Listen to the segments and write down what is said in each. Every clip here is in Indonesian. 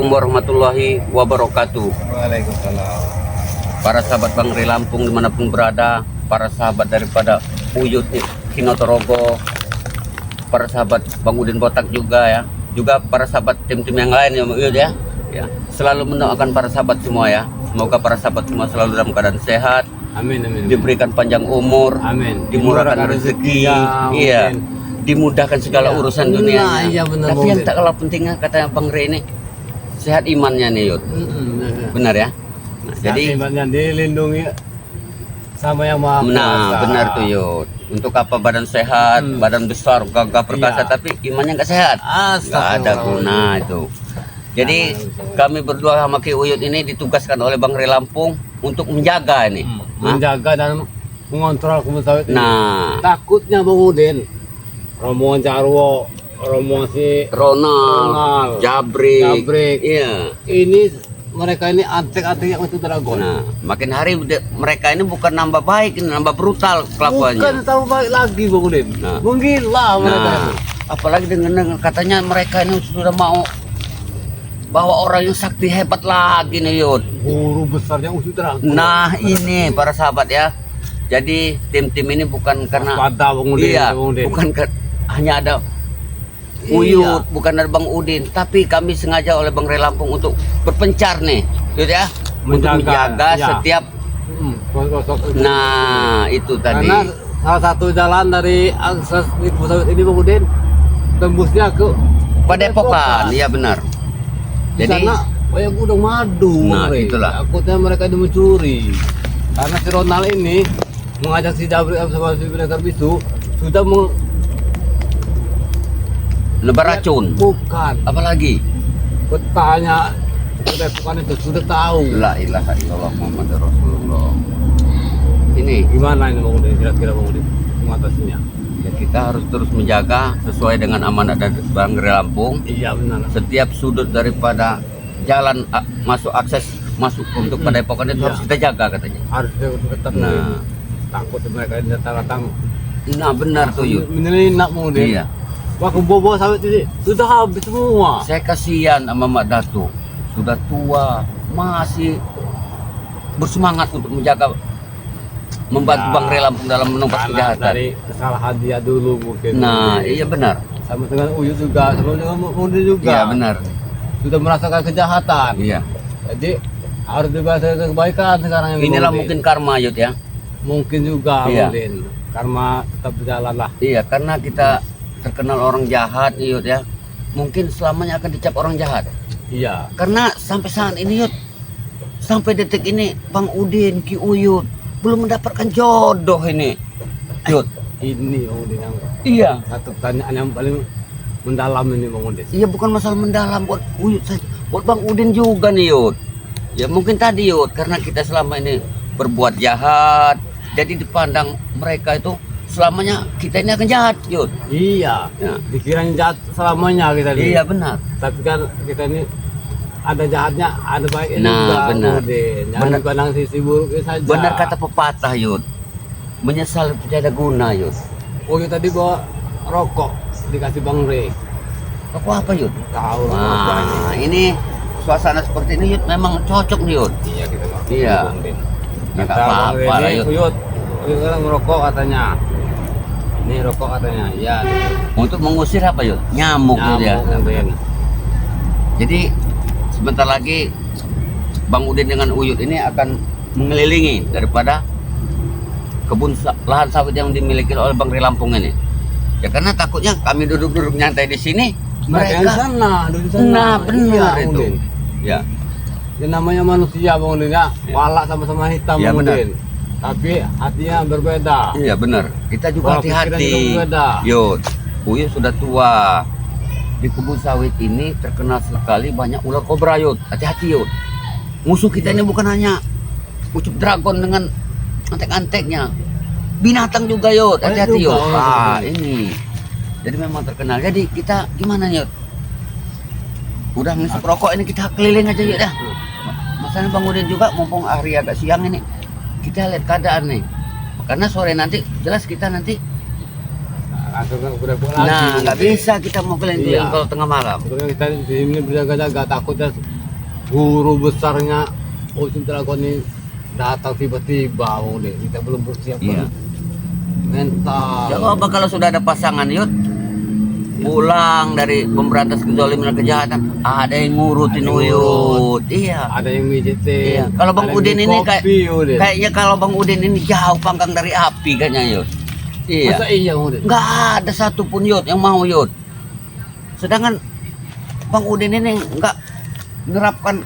Assalamualaikum warahmatullahi wabarakatuh. Waalaikumsalam. Para sahabat Bang Ri Lampung dimanapun berada, para sahabat daripada Uyut Kinotorogo, para sahabat Bang Udin Botak juga ya, juga para sahabat tim-tim yang lain ya Uyut ya. Ya, selalu mendoakan para sahabat semua ya. Semoga para sahabat semua selalu dalam keadaan sehat, Amin, amin. diberikan panjang umur, Amin. dimurahkan rezeki, iya, dimudahkan segala urusan dunia. Nah, iya benar. Tapi yang tak kalah pentingnya katanya Bang Ri ini sehat imannya nih Yud. Benar ya. Nah, jadi imannya dilindungi sama yang maha kuasa. nah benar tuh Yud. Untuk apa badan sehat, badan besar, gagah perkasa, Iya. tapi imannya nggak sehat, nggak ada guna itu. Jadi kami berdua sama Ki Uyut ini ditugaskan oleh Bang Ri Lampung untuk menjaga ini. Menjaga dan mengontrol kebun sawit ini. Nah, Takutnya Bang Udin, rombongan Jarwo, rombongan si Ronald, Jabrik, iya. ini mereka ini antek-antek yang itu dragon. Nah, makin hari mereka ini bukan nambah baik, ini nambah brutal kelakuannya. Bukan tambah baik lagi Bang Udin. Nah. Menggila mereka. Nah, apalagi dengan katanya mereka ini sudah mau bawa orang yang sakti hebat lagi nih Yud. Guru besarnya Usus Dragon. Nah ini para sahabat ya. Jadi tim-tim ini bukan karena pada Bang Udin, iya, Bang Udin. bukan hanya ada Uyut, bukan ada Bang Udin, tapi kami sengaja oleh Bang Ri Lampung untuk berpencar nih, Yud ya, untuk menjaga ya. setiap. Sosok. Nah itu tadi. Karena salah satu jalan dari akses di kebun sawit ini Bang Udin tembusnya ke Padepokan, iya benar. Di Jadi sana banyak gudang madu. Nah, itulah. Takutnya mereka itu mencuri. Karena si Ronald ini mengajak si Jabrik sama si Binekar Bisu sudah nebar racun. bukan Apalagi? petanya bukan itu sudah tahu. La ilaha illallah Muhammad Rasulullah. Ini Gimana ini Bang Udin kira-kira Bang Udin mengatasinya? ya kita harus terus menjaga sesuai dengan amanat dari Bang Ri Lampung. Iya benar. Setiap sudut daripada jalan masuk akses masuk untuk Padepokan itu harus kita jaga katanya. Harus tetap Nah, takut mereka ini datang-datang nah benar tuh Yud. menyelinap Bang Udin. Iya. Wah kebo sawit ini sudah habis semua. Saya kasihan sama Mak Datu. Sudah tua, masih bersemangat untuk menjaga membantu Bang Ri Lampung dalam menumpas Karena kejahatan. dari kesalahan dia dulu mungkin. Nah, iya benar. Sama dengan Uyut juga, sama dengan Udin juga. Iya benar. Sudah merasakan kejahatan. Iya. Jadi harus dibahasakan kebaikan sekarang yang Inilah Udin. mungkin karma Yud ya. Mungkin juga Iya. Udin. Karma tetap berjalan lah. Iya, karena kita terkenal orang jahat Yud ya. Mungkin selamanya akan dicap orang jahat. Iya. Karena sampai saat ini Yud, sampai detik ini Bang Udin, Ki Uyut belum mendapatkan jodoh ini. Yud. Ini Bang Udin yang Iya. satu pertanyaan yang paling mendalam ini Bang Udin. Iya bukan masalah mendalam buat Uyut saja, buat Bang Udin juga nih Yud. Ya mungkin tadi Yud karena kita selama ini berbuat jahat, jadi dipandang mereka itu selamanya kita ini akan jahat Yud. Iya. Ya. Dikiranya jahat selamanya kita ini. Iya benar. Tapi kan kita ini ada jahatnya, ada baiknya Nah, juga. benar. Bang Udin. Jangan Benar. dipandang sisi buruknya saja. Benar kata pepatah Yud. Menyesal tidak ada guna Yud. Uyut tadi bawa rokok dikasih Bang Ri. Rokok apa Yud? Tahu rokok ini. Nah, ini suasana seperti ini Yud memang cocok nih Yud. Iya kita mau. Iya. Ya nggak apa-apa lah Yud. Uyut sekarang ngerokok katanya. Ini rokok katanya. Iya. Untuk mengusir apa Yud? Nyamuk Yud ya. Udin. Jadi sebentar lagi Bang Udin dengan Uyut ini akan mengelilingi daripada lahan sawit yang dimiliki oleh Bang Ri Lampung ini. Ya karena takutnya kami duduk-duduk nyantai di sini, Mereka di mereka sana, duduk di sana. nah benar Iya, itu. Udin. Ya, Ya namanya manusia Bang Udin ya. Walak sama-sama hitam Iya, Bang benar. Udin. Tapi hatinya berbeda. iya benar. Kita juga Pola pikiran juga hati-hati. berbeda. Yud, Uyut sudah tua. Di kebun sawit ini terkenal sekali banyak ular kobra Yud. Hati-hati Yud. Musuh kita ini bukan hanya Ucup Dragon dengan antek-anteknya. Binatang juga Yud. Hati-hati juga, Yud. oh, Ini. Jadi memang terkenal. Jadi kita gimana Yud? Udah ngisep rokok ini kita keliling aja Yud dah. Masalahnya Bang Udin juga mumpung hari agak siang ini. Kita lihat keadaan nih. Karena sore nanti jelas kita nanti Langsung udah pulang lagi. nah nggak bisa kita mau keliling Iya. kalau tengah malam. Sebetulnya kita di sini berjaga-jaga takutnya guru besarnya Ujung Dragon ini datang tiba-tiba, kita belum bersiap. Iya. Mental. Coba kalau sudah ada pasangan yud pulang dari pemberantas kezaliman dan kejahatan, ada yang ngurutin Ada yang Uyut. Iya. Ada yang mijitin. Iya. Kalau Bang ada yang Udin ini kopi, Udin. kayaknya kalau Bang Udin ini jauh panggang dari api kayaknya yud. Iya. Masa iya Udin? Nggak ada satupun yud yang mau yud. Sedangkan Bang Udin ini nggak nerapkan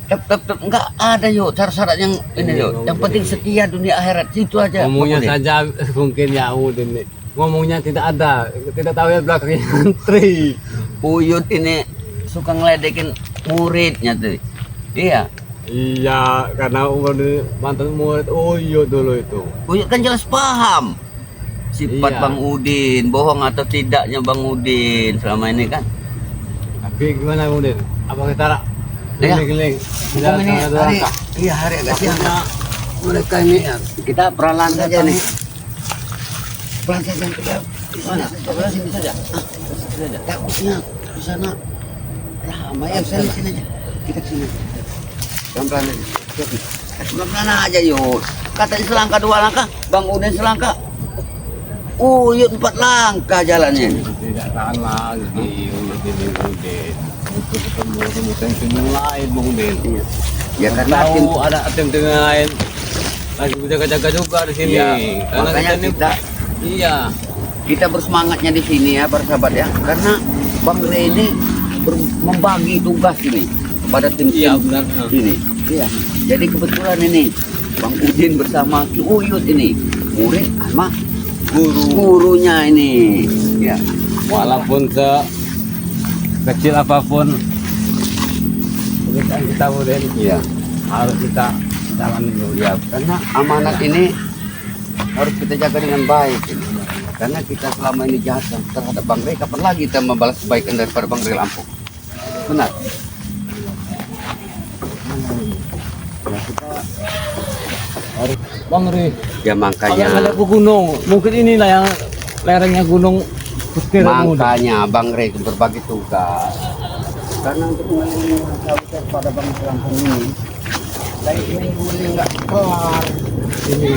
nggak ada yuk syarat-syarat yang ini Iya, yuk. Yang penting setia dunia akhirat itu aja. Ngomongnya Bang Udin. saja mungkin ya Udin nih. Ngomongnya tidak ada, tidak tahu ya belakangnya antri. Uyut ini suka ngeledekin muridnya tuh. Iya. Iya, karena mantan murid Uyut dulu itu. Uyut kan jelas paham sifat Iya. Bang Udin, bohong atau tidaknya Bang Udin selama ini kan. Tapi gimana Udin? Apa kita Iya. geling-geling? Mumpung ini hari, iya hari agak siang. Mereka ini kita perlahan saja nih. Pelan saja kita. Mana? Pelan sini saja. Sini saja. Takutnya di sana ramai ya sini sini aja. Kita sini. Pelan-pelan aja. Pelan-pelan aja yuk. Katanya selangkah 2 langkah, Bang Udin selangkah. Yuk 4 langkah jalannya. Tidak tahan lagi Udin. Untuk ketemu tim yang lain Bang Udin. Ya karena tim Tahu ada tim yang lain lagi jaga-jaga juga di sini. Iya, Karena makanya ini- kita iya. kita bersemangatnya di sini ya para sahabat ya, karena Bang Re ini membagi tugas ini kepada tim Iya, benar. ini. Iya. Jadi kebetulan ini Bang Udin bersama Ki Uyut ini murid sama gurunya ini. Ya. Walaupun kecil apapun kita Udin Iya. harus kita jalan dulu. Ya, karena amanat ini harus kita jaga dengan baik ini. Karena kita selama ini jahat terhadap Bang Re, kapan lagi kita membalas kebaikan daripada Bang Re Lampung? Benar. Ya, kita Harus Bang Ri. ya Kalau makanya ngeliat ke gunung, mungkin inilah yang lerengnya gunung Kuskir. makanya Bang Re itu berbagi tugas. Karena untuk mengelilingi masyarakat pada Bang Re Lampung ini, dari minggu ini nggak kelar. Ini.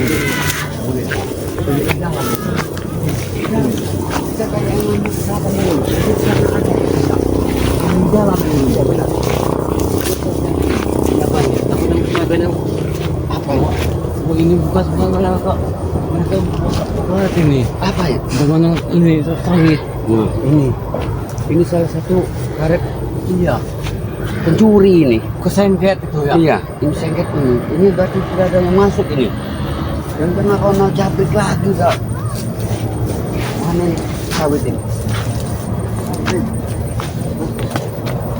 Jangan. Kita kayak yang ngomong siapa nih? Jalan ini, ya benar. Apa ya? Aku yang tenaganya Apa ya? oh, ini bukan sebenarnya kok. Mereka buat ini. Apa ya? Bagaimana ini sawit? Nah, ini salah satu karet Iya. pencuri ini. Kesengket itu ya. Iya, ini sengket ini. Ini berarti tidak ada yang masuk ini. Dan karena kau mau cabik lagi kak. Mana ini sawit ini?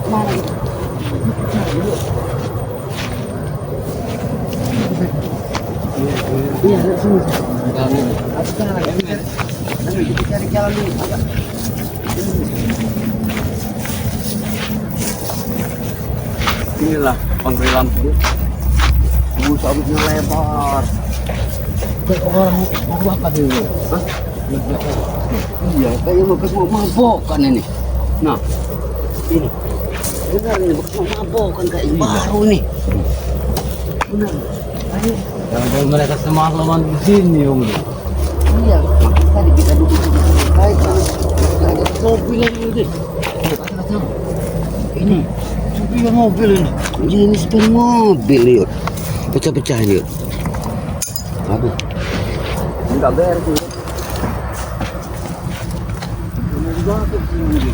Mana ini? Iya, sini. Kami Ada jalan, nanti kita cari jalan dulu. Agak. Inilah Bangre Lampung. Sawitnya lebar. kayak orang mau bakar dulu. Hah? Iya, kayaknya bekas mau mabokan ini. Nah, ini. Benar ini bekas mau mabokan kayaknya baru nih. Benar. Ayo. Jangan mereka semalaman di sini, Om. Iya, makanya tadi kita duduk di sini. Baik, ada mobil lagi ini. Kata-kata. Ini, sepeda mobil ini. Ini sepeda mobil, yuk. Pecah-pecah, yuk. Aduh. Enggak beres, yuk. Ini bagus ini.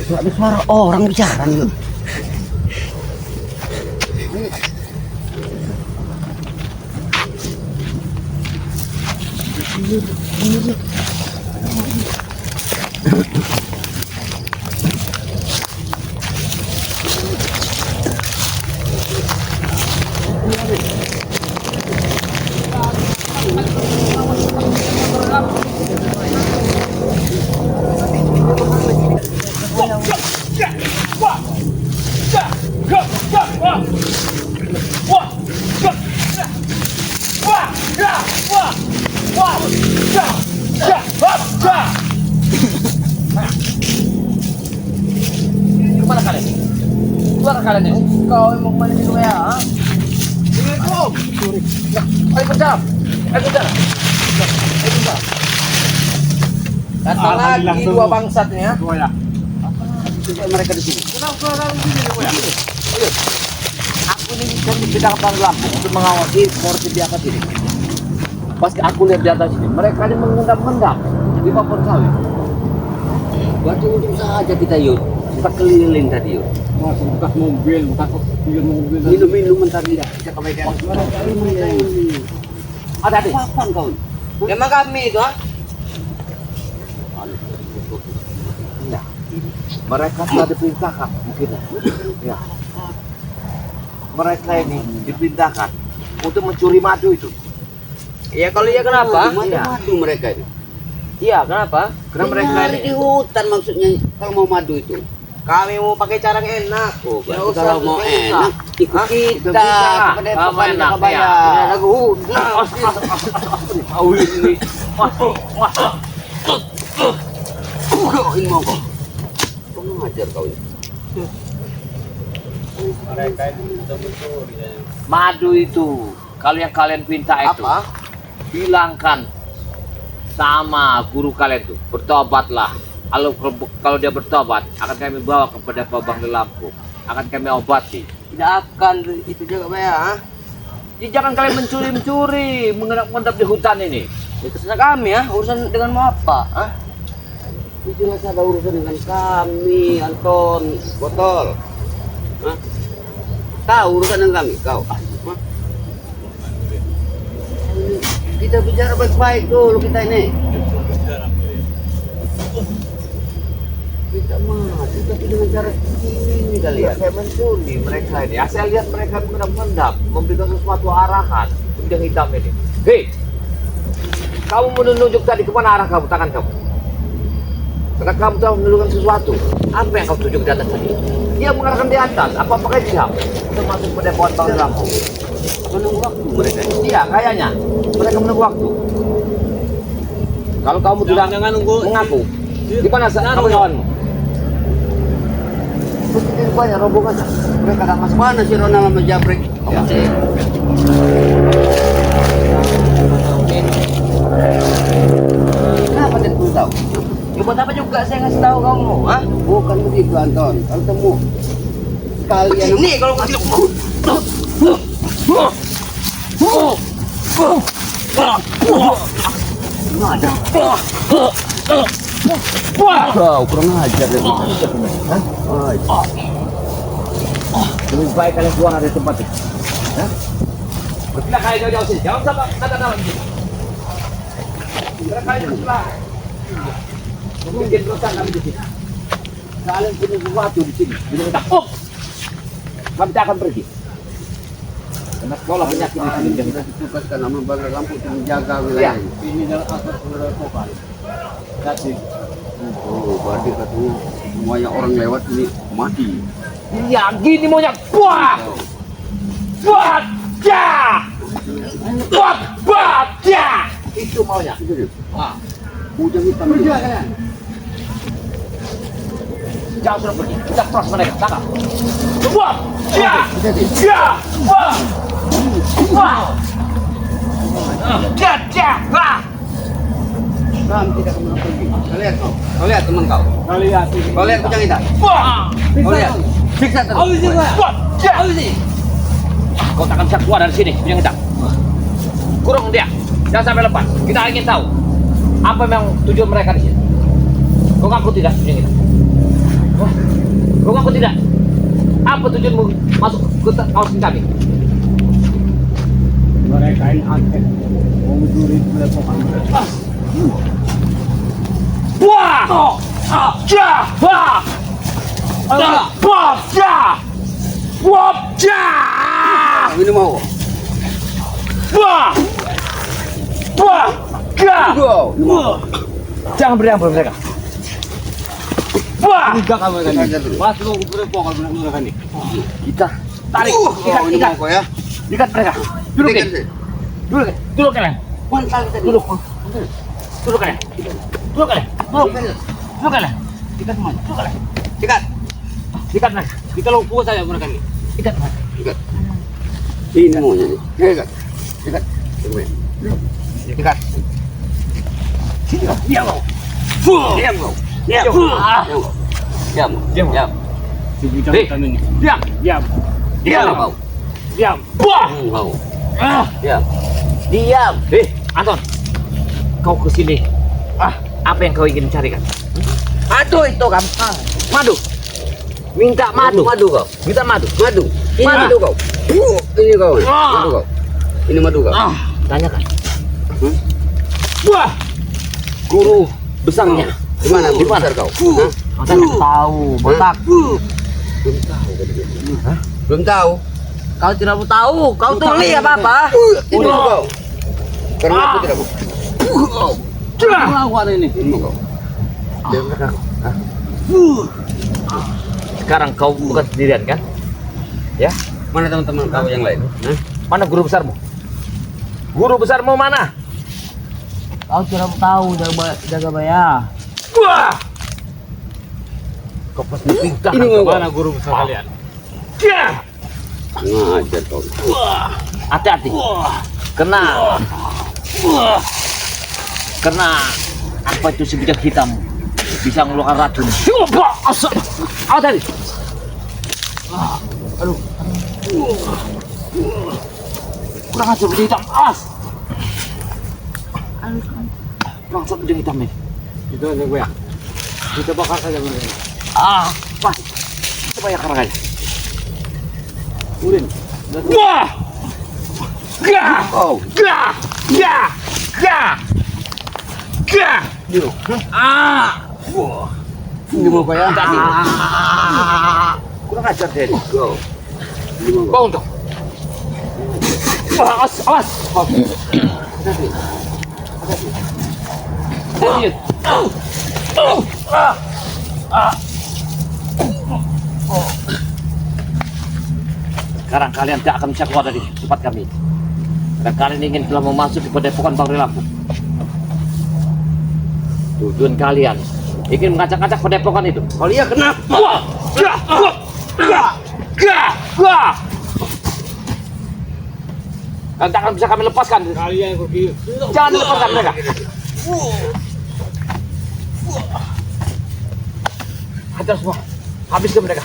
Ada suara orang bicara nih. kalian ini? Kau yang mau kemana dulu ya? Assalamualaikum. Waalaikumsalam. Waalaikumsalam. Waalaikumsalam. Datang lagi dua bangsat nih ya. Dua ya. Mereka di sini. Kenapa orang di sini ya? Ayo. Aku ini kan dipindah ke Lampung untuk mengawasi porsi di atas ini. Pas aku lihat di atas ini, mereka ini mengendap-endap di papan sawit. Berarti untung saja kita yuk, kita keliling tadi yuk. Masih bekas mobil, bekas mobil. Minum-minum tadi ya. Kita kebaikan. Ada deh. Kapan kau? Memang kami itu ah. Enggak. Mereka sudah diperintahkan mungkin. Ya. Mereka ini diperintahkan untuk mencuri madu itu. Iya kalau iya kenapa? Madu mereka itu. Iya kenapa? Karena mereka ini di hutan maksudnya kalau mau madu itu. Kami mau pakai cara yang enak. Oh, Nggak berarti usah kalau mau susah. enak ikut kita kepada Kalau mau enak, Kabaya. ya. Ini lagu hutan. Tahu ini. Kau ini mau kau. Kau ngajar kau ini. Mereka ini sudah mencuri. Madu itu, kalau yang kalian pinta itu, Apa? bilangkan sama guru kalian tuh, bertobatlah. Kalau dia bertobat, akan kami bawa kepada Babang di Lampung, akan kami obati. Tidak akan itu juga Pak ya. Jadi jangan kalian mencuri-mencuri, mengendap-endap di hutan ini. Ya terserah kami ya. Urusan dengan mau apa? Hah? Itu jelas ada urusan dengan kami, Anton. Botol. Hah? Tahu urusan dengan kami, kau. Hah? Kita bicara baik-baik dulu kita ini. Kita mati tapi dengan cara ini kalian. Saya mencuri mereka ini. Saya lihat mereka mengendap-endap, memberikan sesuatu arahan yang hitam ini. Hei, kamu menunjuk tadi kemana arah kamu, tangan kamu? Karena kamu telah menunjukkan sesuatu. Apa yang kamu tunjuk di atas tadi? Dia mengarahkan di atas. Apa-apa diam. Termasuk pada pohon bangun Lampung. Menunggu waktu mereka. Iya, kayaknya mereka menunggu waktu. Kalau kamu tidak Jangan nunggu. mengaku, di mana kawan-kawanmu? Itu banyak rombongannya. Mereka tak masuk mana si Ronald sama Jabrik. Ya. Kenapa dia perlu tahu? Ya buat apa juga saya ngasih tahu kamu? Hah? Bukan begitu Anton. Kalau temu sekalian Ini kalau nggak ada. Kau kurang ajar ya. Lebih baik kalian keluar dari tempat ini. Berpindah kalian jauh-jauh sini. Jangan sampai kata dalam sini. Berpindah kalian ke sebelah. Mungkin perusahaan kami di sini. Kalian punya sesuatu di sini. Bila kita kami tak akan pergi. Karena sekolah penyakit di sini. Kita ditugaskan sama Bangga Lampu untuk menjaga Ya. wilayah ini. Ini adalah asal saudara Topan. Jadi, Oh, berarti katanya semuanya orang lewat ini mati. Ya gini maunya. Buah! Buah! Ja! Buah! Buah! Ja! Itu maunya. Itu dia. Ah. Ujang hitam. kalian. Jangan sudah pergi. Kita cross mereka. Tangkap. Buah! Ja! Ja! Buah! Buah! Ja! Ja! Buah! Kami tidak kemana pergi. Kau lihat kau. Kau lihat teman kau. Kalian ini. Kau lihat ujang hitam. Buah! Kau lihat. Siksa terus. Buah! Ja! Kau takkan bisa keluar dari sini, yang hitam. Kurung dia. Jangan sampai lepas. Kita ingin tahu apa memang tujuan mereka di sini. Kau ngaku tidak, yang hitam? Kau ngaku tidak? Apa tujuanmu masuk ke kawasan kami? Mereka ini angket. Mau mencuri saudara Topan. Buah! Ja! Buah! Buah! Ja! Buah! Ja! Kau ini mau. Buah! Buah! Ja! Go. Jangan beri ampun mereka. Buah! Enggak kamu kan. Saja dulu. Mas lu berpokok mereka nih. Kita tarik, Kau ini mau kau ya. ikat mereka. Duduk, Ikat, Ken. Duduk kalian. Pantal kita Duduk. Duduk kalian. Duduk kalian. Duduk. Duduk kalian. Kita semuanya. Duduk kalian. Sikat. Sikat mereka. Kita lumpuh saja mereka ini. Sikat mereka. Ini semuanya nih. Sikat. Sikat. Sikat. Diam kau. Diam kau. Diam. Diam. Diam. Diam. Si bujang Hei. hitam ini. Diam. Diam. Diam kau. Diam. Wah. Kau. Ah. Diam. Diam. Anton. Kau ke sini. Apa yang kau ingin carikan? Aduh itu gampang. Madu. Minta madu. Madu kau. Minta madu. Madu. Ini Mana? madu kau. Ini kau. Ah. Madu kau. Ini madu kau. Tanyakan. Hmm? Wah. Guru besarnya. Di mana? Di mana? Besar kau? Hah? Saya tahu, botak. Belum tahu. Hah? Belum tahu. Kau tidak mau tahu. Kau tuli apa-apa. Ini kau. Karena aku tidak mau. Lawan ini. Ini kau. Dengar aku. Hah? Sekarang kau bukan sendirian kan? Ya. Mana teman-teman kau yang lain? Hah? Mana guru besarmu? Guru besarmu mana? Kau tidak mau tahu jaga bayar. Wah. Kau pasti pintar. Ini mau kau. Mana guru besar kalian? Ya. Ngajar kau. Hati-hati. Kena. Kena apa itu si bujang hitam bisa mengeluarkan racun. Coba asap. Tadi. Aduh. Kurang ajar bujang hitam. As. Kurang ajar bujang hitam nih. Itu aja gue ya. Kita bakar saja mereka ini. Pas. Coba ya karangnya. Urin. Wah. Gah. Kau. Gah. Gah. Gah. Gah. Wah. Ini mau kau ya? Tadi. Kurang ajar deh. Kau. Ini mau kau. Bangun dong. Wah, awas, awas. Hati-hati. Sekarang kalian tidak akan bisa keluar dari tempat kami. Dan kalian ingin telah memasuki padepokan Bang Rilampu. Tujuan kalian ingin mengacak-acak padepokan itu. Kalian kenapa? Wah! Gah! Wah! Gah! Gah! Wah! Kalian tak akan bisa kami lepaskan. Kalian yang pergi. Jangan lepaskan mereka. Hajar semua. Habis ke mereka.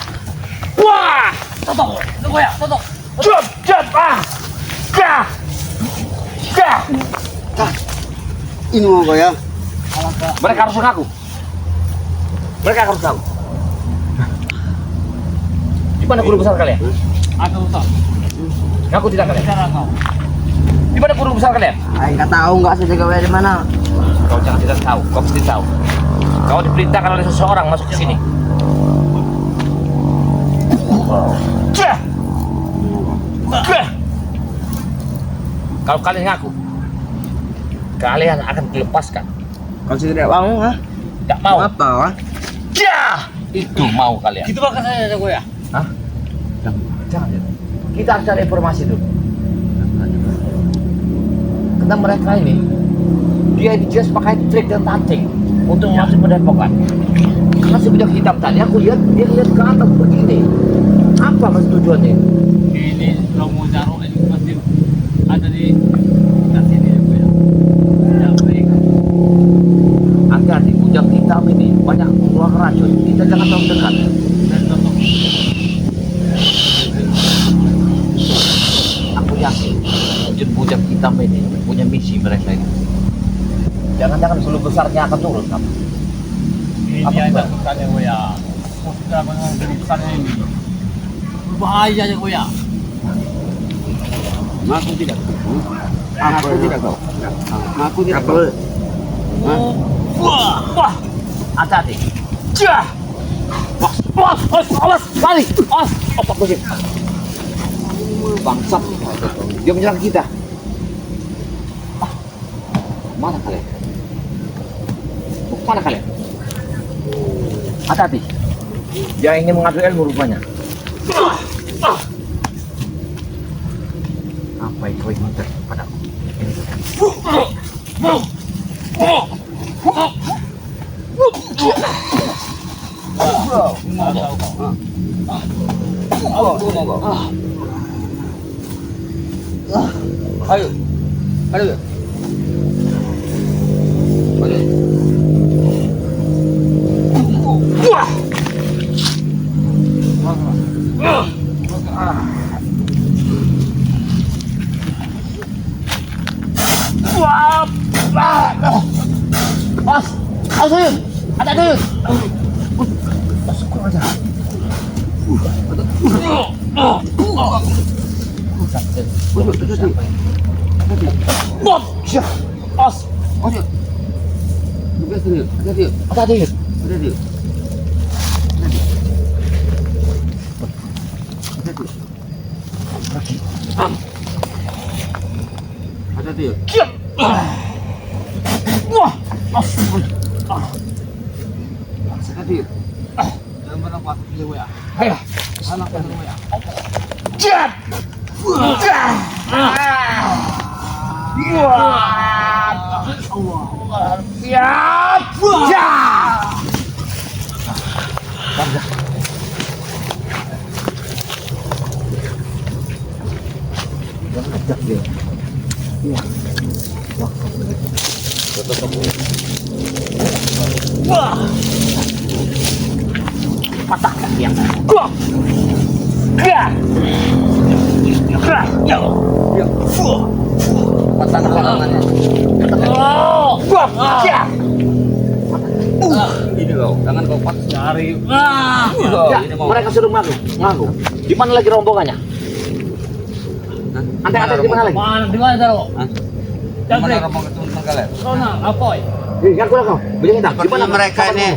Wah! Toto, tunggu ya, Toto. Jump! Jump! Gah! Gah! Ini mau kau ya? Mereka harus mengaku. Mereka harus tahu. Di mana guru besar kalian? Ada utang. Ngaku tidak kalian? Cara kau. Di mana guru besar kalian? Enggak tahu enggak saya jaga bayar di mana. Kau jangan tidak tahu. Kau pasti tahu. Kau diperintahkan oleh seseorang masuk ke sini. Jah! Jah! Kalau kalian ngaku, kalian akan dilepaskan. Kau tidak mau, ha? Tidak mau. Apa, ha? Jah! Itu mau kalian. Kita bakar saja gue ya. Hah? Jangan. Kita harus cari informasi dulu. Karena mereka ini, dia jelas pakai trik dan taktik untuk masuk ke padepokan. Karena si bujang hitam tadi aku lihat dia lihat ke atas begini. Apa maksud tujuannya? Ini Romo Jaro ini pasti ada di dekat sini ya gue ya. Ya baik. Hati-hati bujang hitam ini banyak mengeluarkan racun. Kita jangan terlalu dekat. Dan Toto. Aku yakin bujang hitam ini punya misi mereka ini. Jangan-jangan guru besarnya akan turun kamu. Ini Apa ada Mbak? besarnya gue ya. Oh, kita bakar dari besarnya ini. Berbahaya aja gue ya. Aku tidak. Aku tidak kau. Aku tidak kau. Wah, wah, hati-hati. Jah, awas, awas, awas, lari, awas, apa musim? Bangsat, dia menyerang kita. Mana kalian? Mana kalian? Hati-hati. Dia ingin mengambil ilmu rupanya. Apa yang kau inginkan padaku? Nggak tahu kau. Ayo. Ayo. Yun! Ada yun! Bot! Siya! As! Ada yun! Ada yun! Ada dia. Wah! As! Ada dia. Ayo! Jab! Siap! Jab! Wah! Patahkan dia. Gua. Gah. Gah. Ya. Ya. Patahkan tangannya. Oh. Gua. Ya. Ini kau. Tangan kau pas. Cari. Ya, Ini mau. mereka sudah ngaku. Di mana lagi rombongannya? Anda di mana lagi? Mana di mana taruh? Mana rombongan itu tentang kalian? Sona, apoy. Yang kulah kau. Bujang hitam. Di Sepertinya mana mereka ini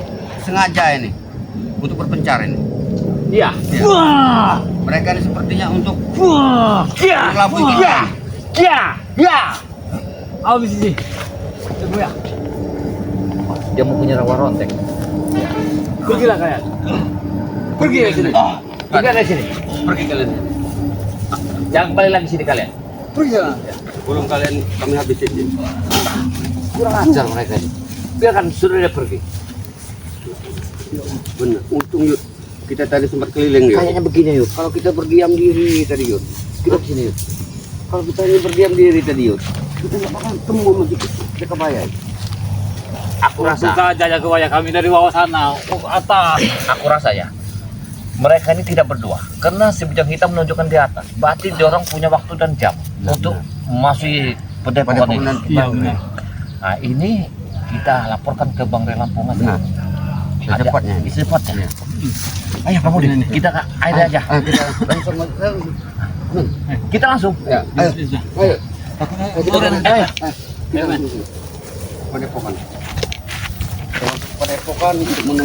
sengaja ini untuk berpencar ini. Iya. Wah! Mereka ini sepertinya untuk Wah! Ya. berlabuh di Ya. Ya. Ya. Habis ini. Coba ya. Dia mau punya rawa rontek. Pergilah kalian. Pergi dari sini. Pergi dari sini. pergi kalian. Jangan kembali lagi sini kalian. Pergilah. Belum kalian kami habisin ini. Kurang ajar mereka ini. Biarkan sudah dia pergi. Benar. Untung yuk kita tadi sempat keliling yuk. Kayaknya begini yuk. Kalau kita berdiam diri tadi yuk. Kita sini yuk. Kalau kita ini berdiam diri tadi yuk. Kita nggak bakal temu sama kita kebayang. Aku rasa. Buka aja kebaya kami dari bawah sana ke atas. Aku rasa ya. Mereka ini tidak berdua. Karena si bujang hitam menunjukkan di atas. Berarti diorang punya waktu dan jam untuk masuk padepokan ini. Iya benar. Nah ini kita laporkan ke Bang Relampungan. Benar. Secepatnya. Secepatnya. Ayo Bang Udin, kita ke air aja. Kita langsung. Kita langsung. Ya. Ayo. Ayo. Ayo. Kita langsung. Padepokan. Padepokan untuk menemukan